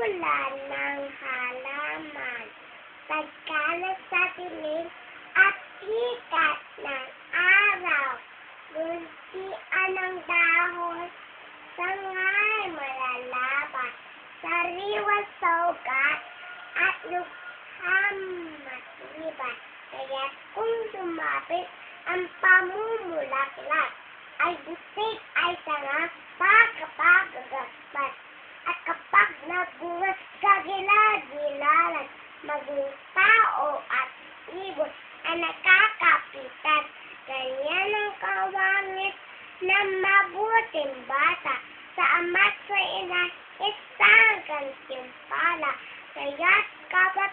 ulan ng halaman, tagkalat sa dilim at sikat ng araw, luntian ng dahon, sangay malalaban, sariwas sa ugat at lukham matibay. Kaya kung lumapit ang pamumulaklak, ay butik ay sanga pagkapagagaspat. At kapag nabungas kagila-gilalan, maging tao at ibon ay nakakapitan. Ganyan ang kawangit na mabuting bata. Sa ama't sa ina, isang gantimpala. Kaya't kapat